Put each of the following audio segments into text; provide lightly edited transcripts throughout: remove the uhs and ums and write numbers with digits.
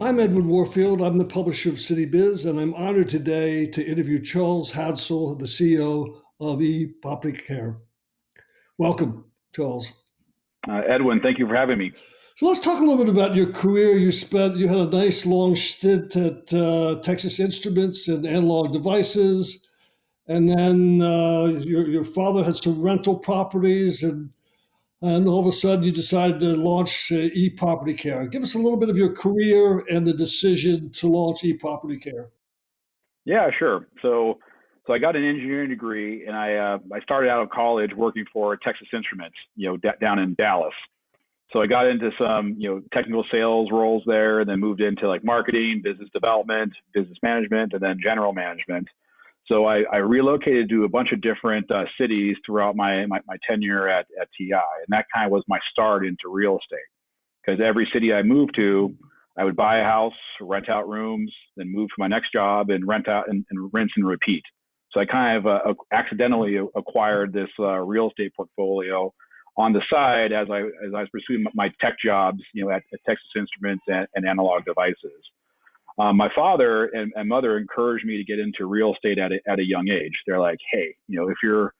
I'm Edwin Warfield. I'm the publisher of Citybiz, and I'm honored today to interview Charles Hadsell, the CEO of ePropertyCare. Welcome, Charles. Edwin, thank you for having me. So let's talk a little bit about your career. You had a nice long stint at Texas Instruments and Analog Devices, and then your father had some rental properties, and all of a sudden you decided to launch ePropertyCare. Give us a little bit of your career and the decision to launch ePropertyCare. Yeah, sure. So I got an engineering degree, and I started out of college working for Texas Instruments, down in Dallas. So I got into some, technical sales roles there, and then moved into like marketing, business development, business management, and then general management. So I relocated to a bunch of different cities throughout my tenure at TI, and that kind of was my start into real estate. Because every city I moved to, I would buy a house, rent out rooms, then move to my next job and rent out and rinse and repeat. So I kind of accidentally acquired this real estate portfolio on the side as I was pursuing my tech jobs, at Texas Instruments and Analog Devices. My father and mother encouraged me to get into real estate at a young age. They're like, hey, if you're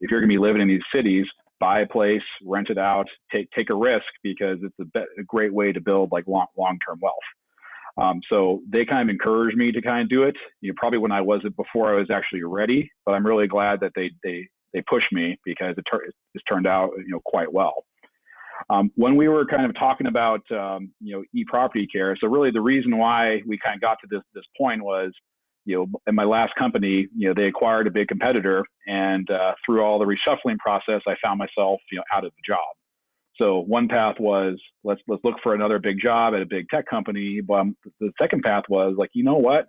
going to be living in these cities, buy a place, rent it out, take a risk, because it's a great way to build like long-term wealth. So they kind of encouraged me to kind of do it. Probably when I wasn't before I was actually ready, but I'm really glad that they pushed me, because it's turned out quite well. When we were kind of talking about ePropertyCare, so really the reason why we kind of got to this point was, in my last company, they acquired a big competitor, and through all the reshuffling process, I found myself out of the job. So one path was let's look for another big job at a big tech company. But the second path was like, you know what?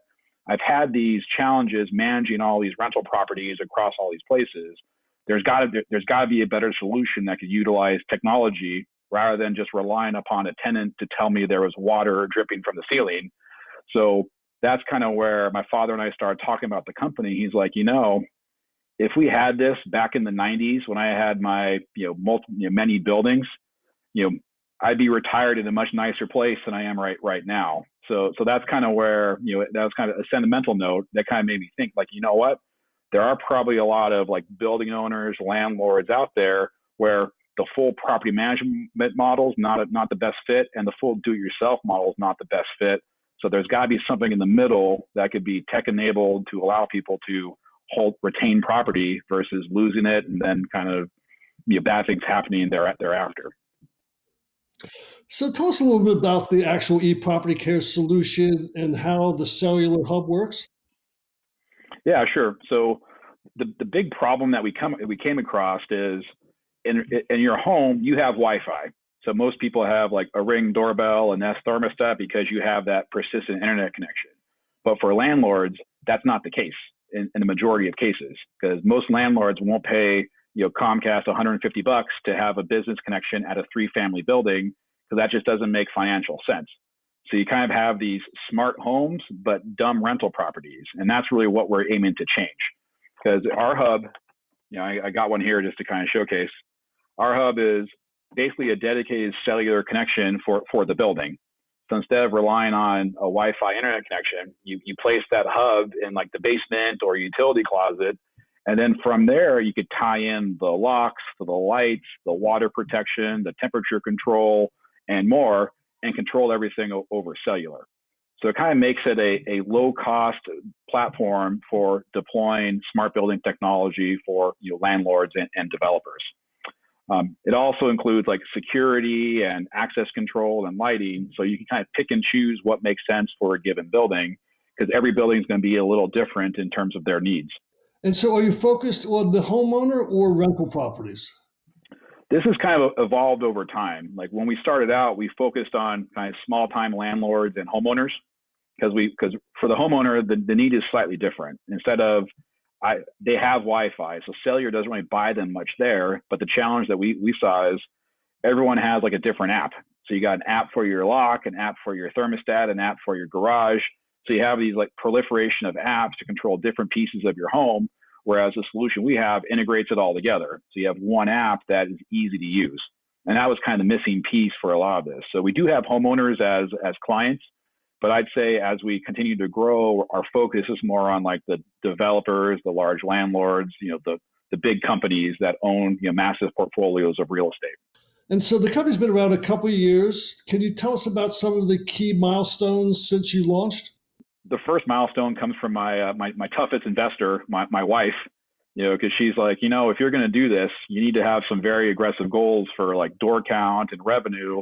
I've had these challenges managing all these rental properties across all these places. There's got to be a better solution that could utilize technology rather than just relying upon a tenant to tell me there was water dripping from the ceiling. So that's kind of where my father and I started talking about the company. He's like, if we had this back in the 90s when I had my many buildings, I'd be retired in a much nicer place than I am right now. So that's kind of where that was kind of a sentimental note that kind of made me think, like, what? There are probably a lot of like building owners, landlords out there where the full property management model is not the best fit, and the full do-it-yourself model is not the best fit. So there's got to be something in the middle that could be tech-enabled to allow people to retain property versus losing it and then kind of bad things happening thereafter. So tell us a little bit about the actual ePropertyCare solution and how the cellular hub works. Yeah, sure. So the big problem that we came across is in your home, you have Wi-Fi. So most people have like a Ring doorbell, a Nest thermostat, because you have that persistent internet connection. But for landlords, that's not the case in the majority of cases, because most landlords won't pay Comcast $150 to have a business connection at a 3-family building, because that just doesn't make financial sense. So you kind of have these smart homes, but dumb rental properties. And that's really what we're aiming to change. Because our hub, I got one here just to kind of showcase. Our hub is basically a dedicated cellular connection for the building. So instead of relying on a Wi-Fi internet connection, you place that hub in like the basement or utility closet. And then from there, you could tie in the locks, for the lights, the water protection, the temperature control, and more, and control everything over cellular. So it kind of makes it a low-cost platform for deploying smart building technology for landlords and developers. It also includes like security and access control and lighting, so you can kind of pick and choose what makes sense for a given building, because every building is going to be a little different in terms of their needs. And so are you focused on the homeowner or rental properties? This has kind of evolved over time. Like when we started out, we focused on kind of small-time landlords and homeowners, because for the homeowner, the need is slightly different. Instead of they have Wi-Fi, so cellular doesn't really buy them much there. But the challenge that we saw is everyone has like a different app. So you got an app for your lock, an app for your thermostat, an app for your garage. So you have these like proliferation of apps to control different pieces of your home, whereas the solution we have integrates it all together. So you have one app that is easy to use. And that was kind of the missing piece for a lot of this. So we do have homeowners as clients, But I'd say as we continue to grow, our focus is more on like the developers, the large landlords, the big companies that own massive portfolios of real estate. And so the company's been around a couple of years. Can you tell us about some of the key milestones since you launched? The first milestone comes from my toughest investor, my wife, because she's like, if you're going to do this, you need to have some very aggressive goals for like door count and revenue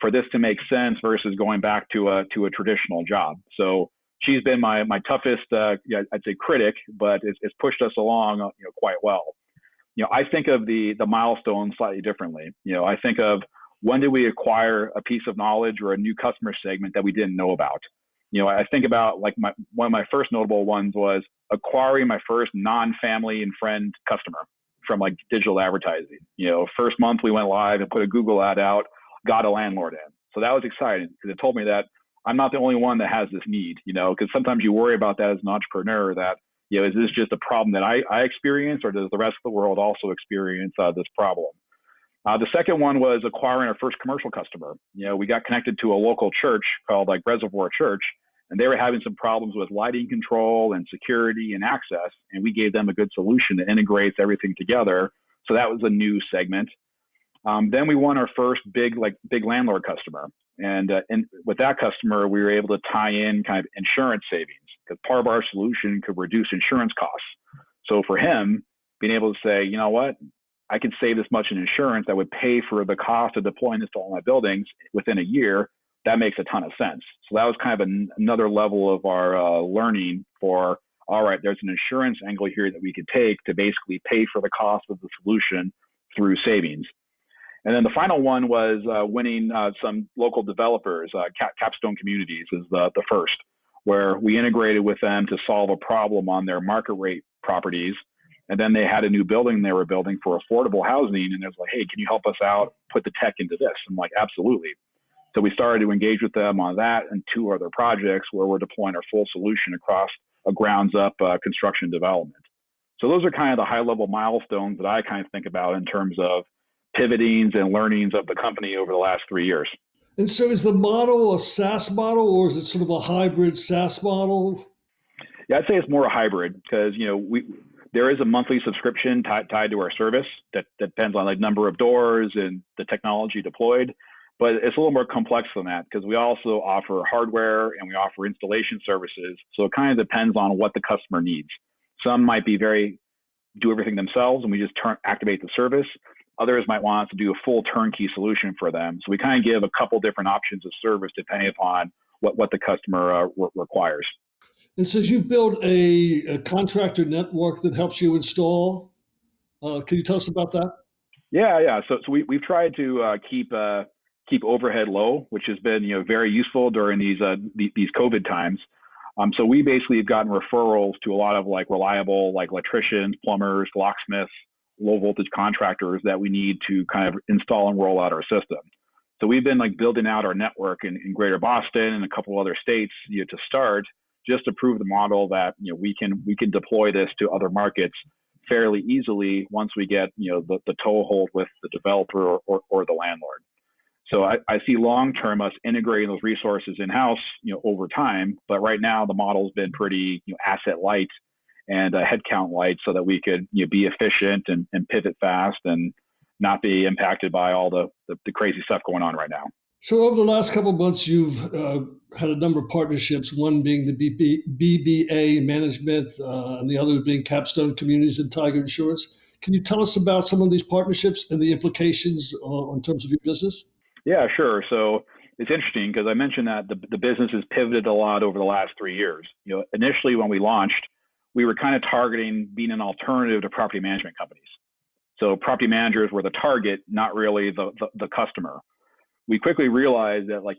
for this to make sense versus going back to a traditional job. So she's been my toughest, I'd say critic, but it's pushed us along, quite well. I think of the milestones slightly differently. I think of when did we acquire a piece of knowledge or a new customer segment that we didn't know about. I think about like one of my first notable ones was acquiring my first non-family and friend customer from like digital advertising. First month we went live and put a Google ad out, got a landlord in. So that was exciting because it told me that I'm not the only one that has this need, because sometimes you worry about that as an entrepreneur that, is this just a problem that I experience or does the rest of the world also experience this problem? The second one was acquiring our first commercial customer. We got connected to a local church called like Reservoir Church, and they were having some problems with lighting control and security and access. And we gave them a good solution that integrates everything together. So that was a new segment. Then we won our first big landlord customer. And with that customer, we were able to tie in kind of insurance savings because part of our solution could reduce insurance costs. So for him, being able to say, you know what, I could save this much in insurance that would pay for the cost of deploying this to all my buildings within a year, that makes a ton of sense. So that was kind of another level of our learning for, all right, there's an insurance angle here that we could take to basically pay for the cost of the solution through savings. And then the final one was winning some local developers. Capstone Communities is the first, where we integrated with them to solve a problem on their market rate properties. And then they had a new building they were building for affordable housing. And it was like, hey, can you help us out, put the tech into this? I'm like, absolutely. So we started to engage with them on that and two other projects where we're deploying our full solution across a grounds up construction development. So those are kind of the high level milestones that I kind of think about in terms of pivotings and learnings of the company over the last 3 years. And so is the model a SaaS model or is it sort of a hybrid SaaS model? Yeah, I'd say it's more a hybrid because, there is a monthly subscription tied to our service that depends on like number of doors and the technology deployed. But it's a little more complex than that because we also offer hardware and we offer installation services. So it kind of depends on what the customer needs. Some might be do everything themselves and we just activate the service. Others might want us to do a full turnkey solution for them. So we kind of give a couple different options of service depending upon what the customer requires. And so you've built a contractor network that helps you install. Can you tell us about that? Yeah. So we've tried to keep overhead low, which has been very useful during these COVID times. So we basically have gotten referrals to a lot of like reliable like electricians, plumbers, locksmiths, low voltage contractors that we need to kind of install and roll out our system. So we've been like building out our network in Greater Boston and a couple other states to start, just to prove the model that we can deploy this to other markets fairly easily once we get the toehold with the developer or the landlord. So I see long term us integrating those resources in house over time, but right now the model's been pretty asset light and headcount light, so that we could be efficient and pivot fast and not be impacted by all the crazy stuff going on right now. So over the last couple of months, you've had a number of partnerships, one being the BBA management and the other being Capstone Communities and Tiger Insurance. Can you tell us about some of these partnerships and the implications in terms of your business? Yeah, sure. So it's interesting because I mentioned that the business has pivoted a lot over the last 3 years. Initially when we launched, we were kind of targeting being an alternative to property management companies. So property managers were the target, not really the customer. We quickly realized that, like,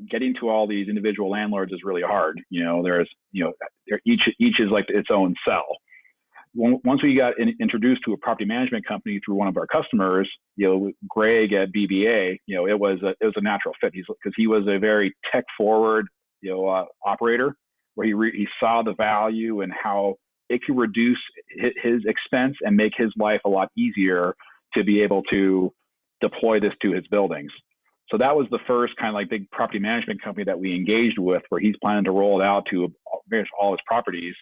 getting to all these individual landlords is really hard. Each is like its own cell. Once we got introduced to a property management company through one of our customers, Greg at BBA, it was a natural fit. Because he was a very tech forward, operator, where he saw the value and how it could reduce his expense and make his life a lot easier to be able to deploy this to his buildings. So that was the first kind of like big property management company that we engaged with, where he's planning to roll it out to all his properties,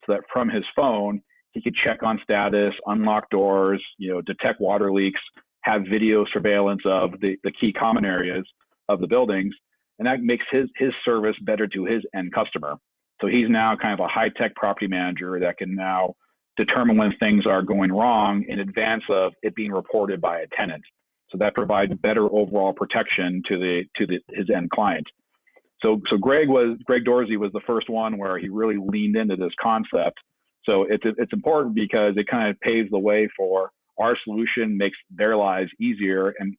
so that from his phone he could check on status, unlock doors, detect water leaks, have video surveillance of the key common areas of the buildings, and that makes his service better to his end customer. So he's now kind of a high-tech property manager that can now determine when things are going wrong in advance of it being reported by a tenant. So that provides better overall protection to his end client. So Greg Dorsey was the first one where he really leaned into this concept. So it's important because it kind of paves the way for our solution, makes their lives easier, and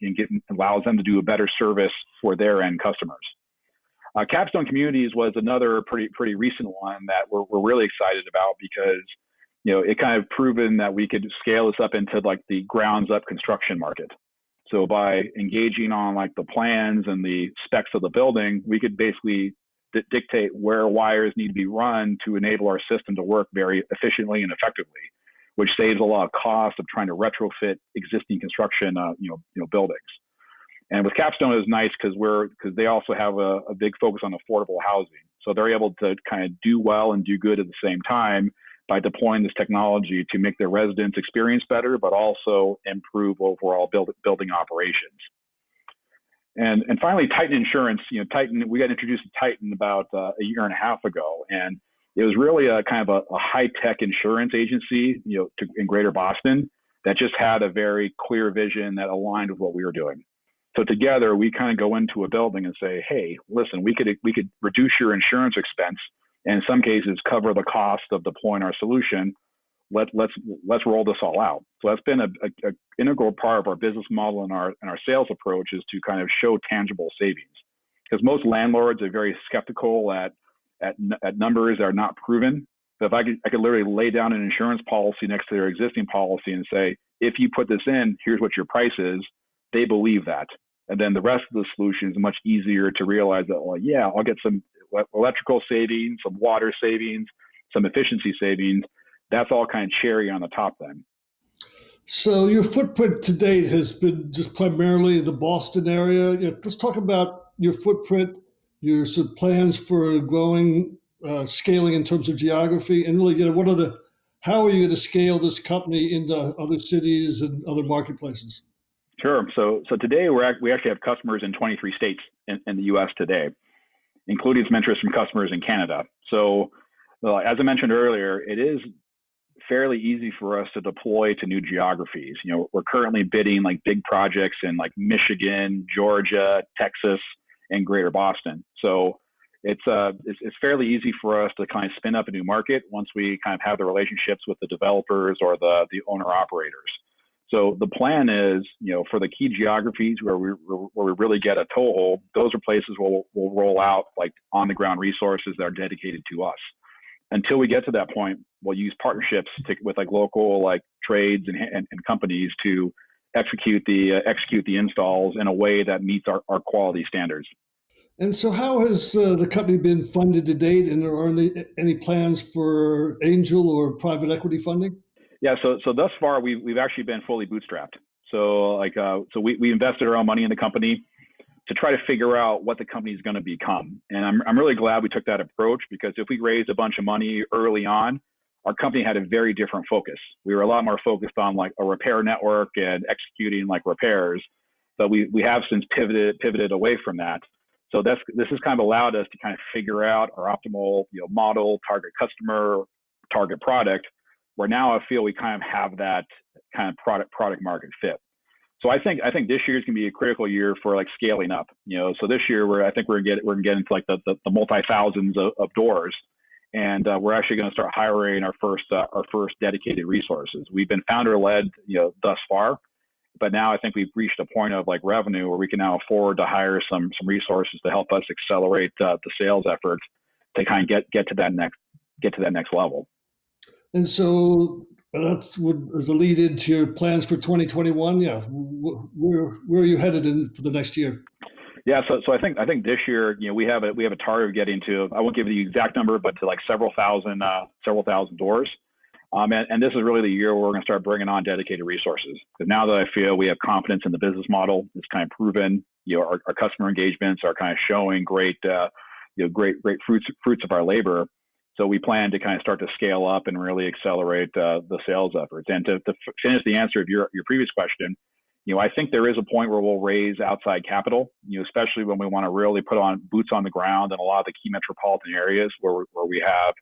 allows them to do a better service for their end customers. Capstone Communities was another pretty recent one that we're really excited about, because it kind of proven that we could scale this up into like the grounds up construction market. So by engaging on like the plans and the specs of the building, we could basically dictate where wires need to be run to enable our system to work very efficiently and effectively, which saves a lot of cost of trying to retrofit existing construction buildings. And with Capstone, it was nice because they also have a big focus on affordable housing. So they're able to kind of do well and do good at the same time by deploying this technology to make their residents' experience better, but also improve overall building operations. And finally, Titan Insurance. Titan, we got introduced to Titan about a year and a half ago, and it was really a kind of a high-tech insurance agency, in Greater Boston, that just had a very clear vision that aligned with what we were doing. So together, we kind of go into a building and say, hey, listen, we could reduce your insurance expense, and in some cases cover the cost of deploying our solution. Let's roll this all out. So that's been a integral part of our business model and our sales approach, is to kind of show tangible savings, because most landlords are very skeptical at numbers that are not proven. But if I could literally lay down an insurance policy next to their existing policy and say, if you put this in, here's what your price is, they believe that. And then the rest of the solution is much easier to realize that, well, yeah, I'll get some electrical savings, some water savings, some efficiency savings. That's all kind of cherry on the top then. So your footprint to date has been just primarily the Boston area. Let's talk about your footprint, your sort of plans for growing, scaling in terms of geography, and really, how are you going to scale this company into other cities and other marketplaces? Sure. So today we actually have customers in 23 states in the U.S. today, including some interest from customers in Canada. So as I mentioned earlier, it is fairly easy for us to deploy to new geographies. We're currently bidding like big projects in like Michigan, Georgia, Texas, and Greater Boston. So it's fairly easy for us to kind of spin up a new market once we kind of have the relationships with the developers or the owner operators. So the plan is, for the key geographies where we really get a toehold, those are places where we'll roll out like on the ground resources that are dedicated to us. Until we get to that point, we'll use partnerships with like local like trades and companies to execute the installs in a way that meets our quality standards. And so how has the company been funded to date, and are there any plans for angel or private equity funding? Yeah, so thus far we've actually been fully bootstrapped. So we invested our own money in the company to try to figure out what the company is going to become. And I'm really glad we took that approach, because if we raised a bunch of money early on, our company had a very different focus. We were a lot more focused on like a repair network and executing like repairs, but we have since pivoted away from that. So this has kind of allowed us to kind of figure out our optimal model, target customer, target product, where now I feel we kind of have that kind of product market fit. So I think this year is going to be a critical year for like scaling up. So this year we're going to get into like the multi thousands of doors, and we're actually going to start hiring our first dedicated resources. We've been founder led thus far, but now I think we've reached a point of like revenue where we can now afford to hire some resources to help us accelerate the sales efforts to kind of get to that next level. And so that's what is a lead into your plans for 2021. Yeah, where are you headed in for the next year? Yeah, so I think this year, we have a target of getting to, I won't give you the exact number, but to like several thousand doors. And this is really the year where we're going to start bringing on dedicated resources. Because now that I feel we have confidence in the business model, it's kind of proven, our customer engagements are kind of showing great, great fruits of our labor. So we plan to kind of start to scale up and really accelerate the sales efforts. And to finish the answer of your previous question, I think there is a point where we'll raise outside capital, especially when we want to really put on boots on the ground in a lot of the key metropolitan areas where we have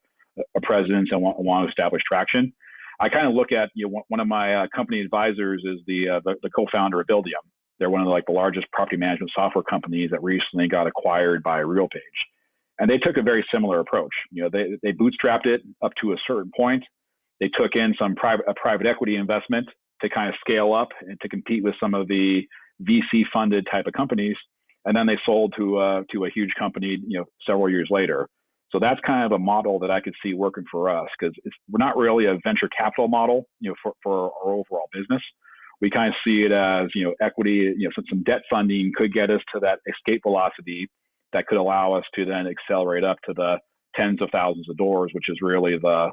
a presence and want to establish traction. I kind of look at, one of my company advisors is the co-founder of Buildium. They're one of the largest property management software companies that recently got acquired by RealPage. And they took a very similar approach. They bootstrapped it up to a certain point. They took in some private equity investment to kind of scale up and to compete with some of the VC funded type of companies. And then they sold to a huge company, several years later. So that's kind of a model that I could see working for us, because we're not really a venture capital model, for our overall business. We kind of see it as, equity, some debt funding could get us to that escape velocity that could allow us to then accelerate up to the tens of thousands of doors, which is really the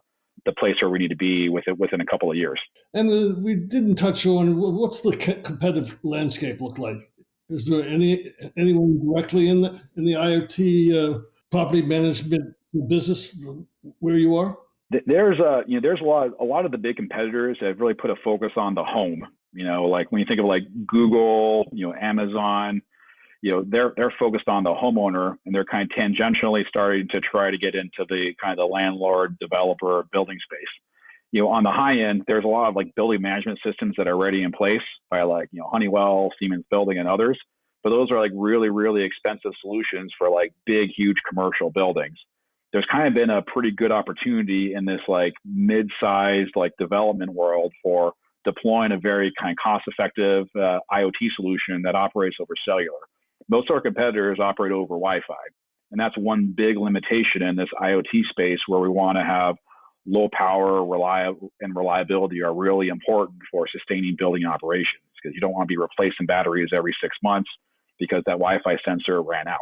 place where we need to be within a couple of years. And we didn't touch on what's the competitive landscape look like? Is there anyone directly in the IoT property management business where you are? There's a lot of the big competitors that have really put a focus on the home. Like when you think of Google, Amazon, they're focused on the homeowner, and they're kind of tangentially starting to try to get into the kind of the landlord developer building space. On the high end, there's a lot of building management systems that are already in place by Honeywell, Siemens Building, and others. But those are really, really expensive solutions for big, huge commercial buildings. There's kind of been a pretty good opportunity in this mid-sized development world for deploying a very kind of cost-effective IoT solution that operates over cellular. Most of our competitors operate over Wi-Fi, and that's one big limitation in this IoT space, where we want to have low power, reliability are really important for sustaining building operations, because you don't want to be replacing batteries every 6 months because that Wi-Fi sensor ran out.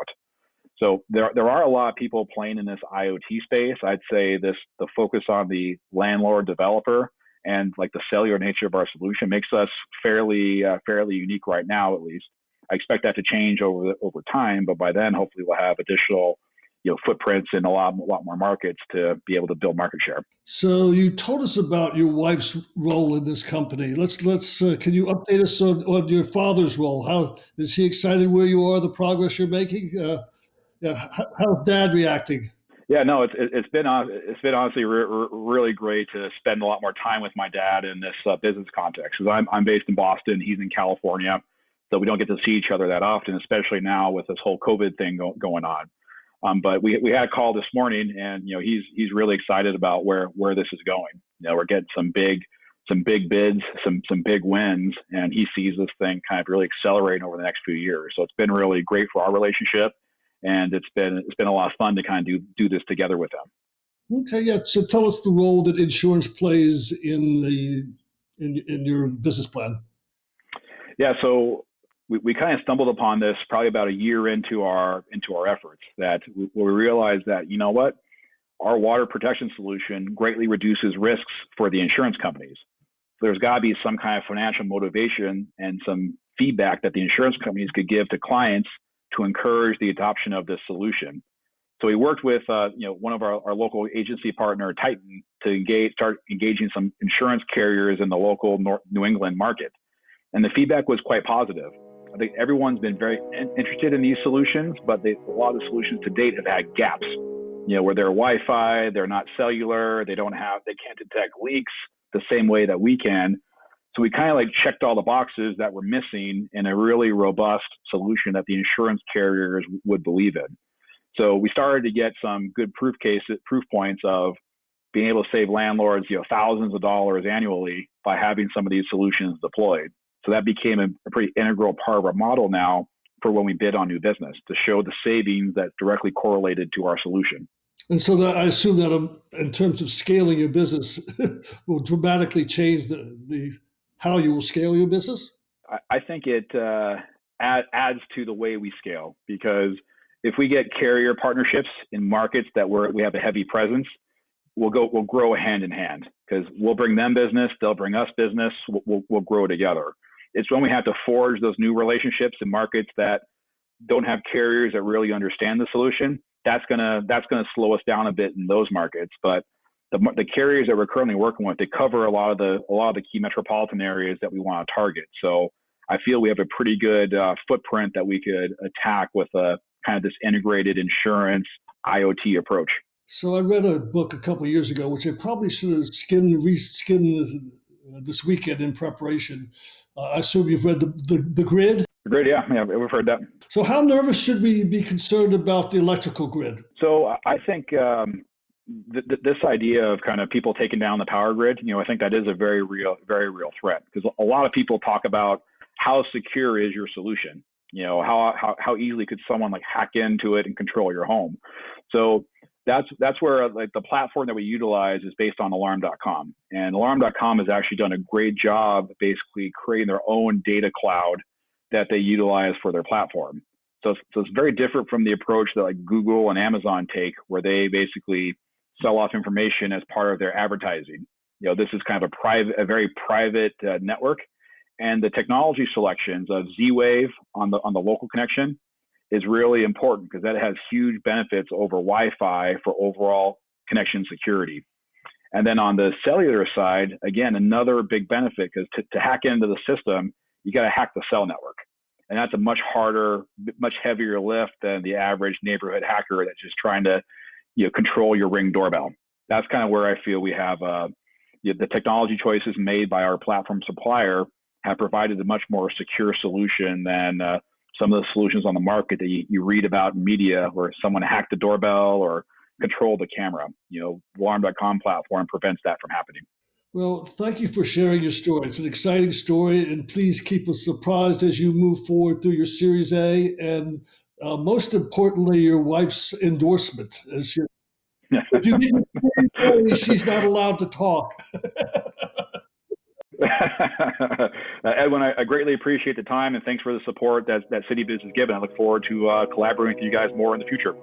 So there are a lot of people playing in this IoT space. I'd say the focus on the landlord developer and the cellular nature of our solution makes us fairly unique right now, at least. I expect that to change over time, but by then, hopefully, we'll have additional footprints in a lot more markets to be able to build market share. So you told us about your wife's role in this company. Let's can you update us on your father's role? How is he excited where you are, the progress you're making? How's Dad reacting? Yeah, no, it's been honestly really great to spend a lot more time with my dad in this business context, because I'm based in Boston, he's in California, so we don't get to see each other that often, especially now with this whole COVID thing going on. But we had a call this morning, and he's really excited about where this is going. We're getting some big bids, some big wins, and he sees this thing kind of really accelerating over the next few years. So it's been really great for our relationship, and it's been a lot of fun to kind of do this together with him. Okay, yeah. So tell us the role that insurance plays in your business plan. Yeah, so we kind of stumbled upon this probably about a year into our efforts, that we realized that, our water protection solution greatly reduces risks for the insurance companies. So there's got to be some kind of financial motivation and some feedback that the insurance companies could give to clients to encourage the adoption of this solution. So we worked with one of our local agency partner, Titan, to start engaging some insurance carriers in the local New England market. And the feedback was quite positive. I think everyone's been very interested in these solutions, but a lot of the solutions to date have had gaps, where they're Wi-Fi, they're not cellular, they can't detect leaks the same way that we can. So we kind of checked all the boxes that were missing in a really robust solution that the insurance carriers would believe in. So we started to get some good proof points of being able to save landlords, thousands of dollars annually by having some of these solutions deployed. So that became a pretty integral part of our model now for when we bid on new business, to show the savings that directly correlated to our solution. And so I assume that in terms of scaling your business will dramatically change the how you will scale your business? I think it adds to the way we scale, because if we get carrier partnerships in markets that we have a heavy presence, we'll grow hand in hand, because we'll bring them business, they'll bring us business, we'll grow together. It's when we have to forge those new relationships in markets that don't have carriers that really understand the solution, that's gonna slow us down a bit in those markets. But the carriers that we're currently working with, they cover a lot of the key metropolitan areas that we want to target. So I feel we have a pretty good footprint that we could attack with a kind of this integrated insurance IoT approach. So I read a book a couple of years ago, which I probably should have reskimmed this weekend in preparation. I assume you've read the grid. Great, yeah, we've heard that. So how nervous should we be concerned about the electrical grid? So I think this idea of kind of people taking down the power grid, I think that is a very real threat, because a lot of people talk about how secure is your solution. How easily could someone like hack into it and control your home? So that's where like the platform that we utilize is based on alarm.com, and alarm.com has actually done a great job basically creating their own data cloud that they utilize for their platform. So it's very different from the approach that like Google and Amazon take, where they basically sell off information as part of their advertising. This is kind of a very private network, and the technology selections of Z-Wave on the local connection is really important, because that has huge benefits over Wi-Fi for overall connection security. And then on the cellular side, again, another big benefit, because to hack into the system, you got to hack the cell network. And that's a much harder, much heavier lift than the average neighborhood hacker that's just trying to control your Ring doorbell. That's kind of where I feel we have the technology choices made by our platform supplier have provided a much more secure solution than some of the solutions on the market that you read about in media, where someone hacked the doorbell or controlled the camera. Alarm.com platform prevents that from happening. Well, thank you for sharing your story. It's an exciting story, and please keep us surprised as you move forward through your Series A, and most importantly, your wife's endorsement. If you get your Series A, she's not allowed to talk. Edwin, I greatly appreciate the time, and thanks for the support that Citybiz has given. I look forward to collaborating with you guys more in the future.